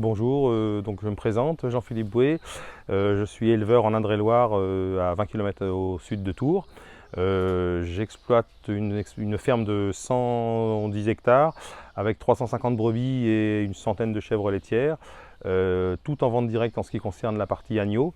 bonjour, donc je me présente, Jean-Philippe Boué, je suis éleveur en Indre-et-Loire à 20 km au sud de Tours. J'exploite une ferme de 110 hectares avec 350 brebis et une centaine de chèvres laitières, tout en vente directe en ce qui concerne la partie agneau.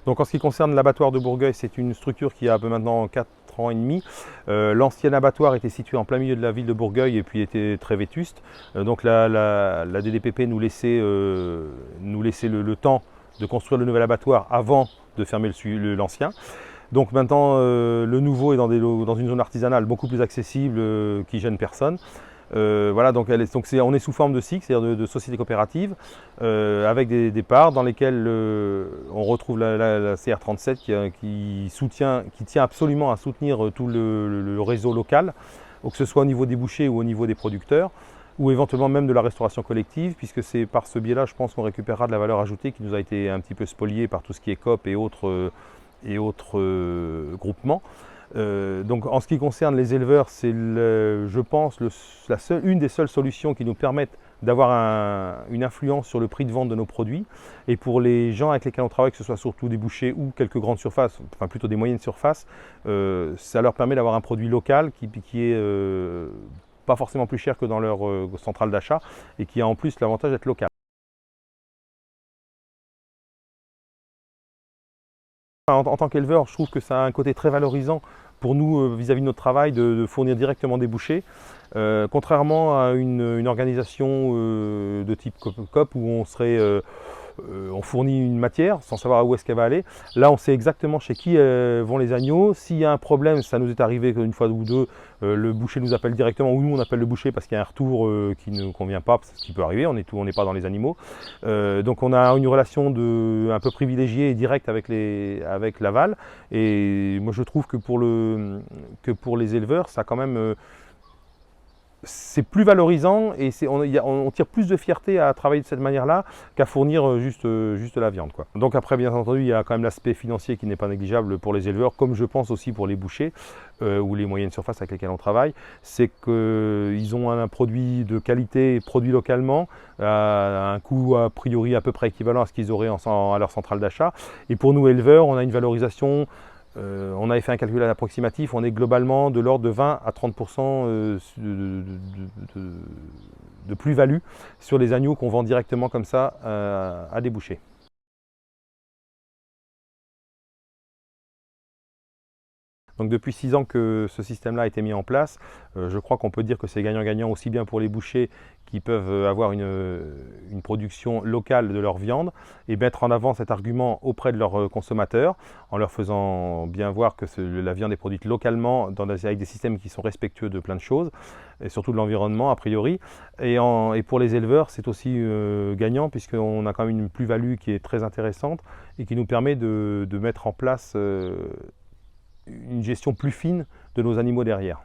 Donc en ce qui concerne l'abattoir de Bourgueil, c'est une structure qui a maintenant 4 ans et demi. L'ancien abattoir était situé en plein milieu de la ville de Bourgueil et puis était très vétuste. Donc la DDPP nous laissait le temps de construire le nouvel abattoir avant de fermer l'ancien. Donc maintenant, le nouveau est dans une zone artisanale beaucoup plus accessible, qui ne gêne personne. Voilà, donc on est sous forme de SIC, c'est-à-dire de société coopérative, avec des parts dans lesquelles on retrouve la CR37 qui tient absolument à soutenir tout le réseau local, que ce soit au niveau des bouchers ou au niveau des producteurs, ou éventuellement même de la restauration collective, puisque c'est par ce biais-là, je pense qu'on récupérera de la valeur ajoutée qui nous a été un petit peu spoliée par tout ce qui est COP et autres groupements. Donc en ce qui concerne les éleveurs, c'est je pense une des seules solutions qui nous permettent d'avoir une influence sur le prix de vente de nos produits. Et pour les gens avec lesquels on travaille, que ce soit surtout des bouchers ou quelques grandes surfaces, enfin plutôt des moyennes surfaces, ça leur permet d'avoir un produit local qui est pas forcément plus cher que dans leur centrale d'achat et qui a en plus l'avantage d'être local. En tant qu'éleveur, je trouve que ça a un côté très valorisant pour nous vis-à-vis de notre travail de fournir directement des bouchers. Contrairement à une organisation de type COP où on fournit une matière sans savoir où est-ce qu'elle va aller. Là, on sait exactement chez qui vont les agneaux. S'il y a un problème, ça nous est arrivé une fois ou deux, le boucher nous appelle directement ou nous on appelle le boucher parce qu'il y a un retour qui ne convient pas, ce qui peut arriver, on n'est pas dans les animaux. Donc on a une relation un peu privilégiée et directe avec l'aval. Et moi je trouve que pour les éleveurs, ça quand même c'est plus valorisant et on tire plus de fierté à travailler de cette manière-là qu'à fournir juste la viande, quoi. Donc après, bien entendu, il y a quand même l'aspect financier qui n'est pas négligeable pour les éleveurs, comme je pense aussi pour les bouchers ou les moyennes surfaces avec lesquelles on travaille. C'est qu'ils ont un produit de qualité produit localement à un coût a priori à peu près équivalent à ce qu'ils auraient à leur centrale d'achat. Et pour nous éleveurs, on a une valorisation. On avait fait un calcul approximatif, on est globalement de l'ordre de 20 à 30% de plus-value sur les agneaux qu'on vend directement comme ça à des bouchers. Donc depuis 6 ans que ce système-là a été mis en place, je crois qu'on peut dire que c'est gagnant-gagnant aussi bien pour les bouchers qui peuvent avoir une production locale de leur viande et mettre en avant cet argument auprès de leurs consommateurs en leur faisant bien voir que la viande est produite localement avec des systèmes qui sont respectueux de plein de choses et surtout de l'environnement a priori. Et pour les éleveurs, c'est aussi gagnant puisqu'on a quand même une plus-value qui est très intéressante et qui nous permet de mettre en place une gestion plus fine de nos animaux derrière.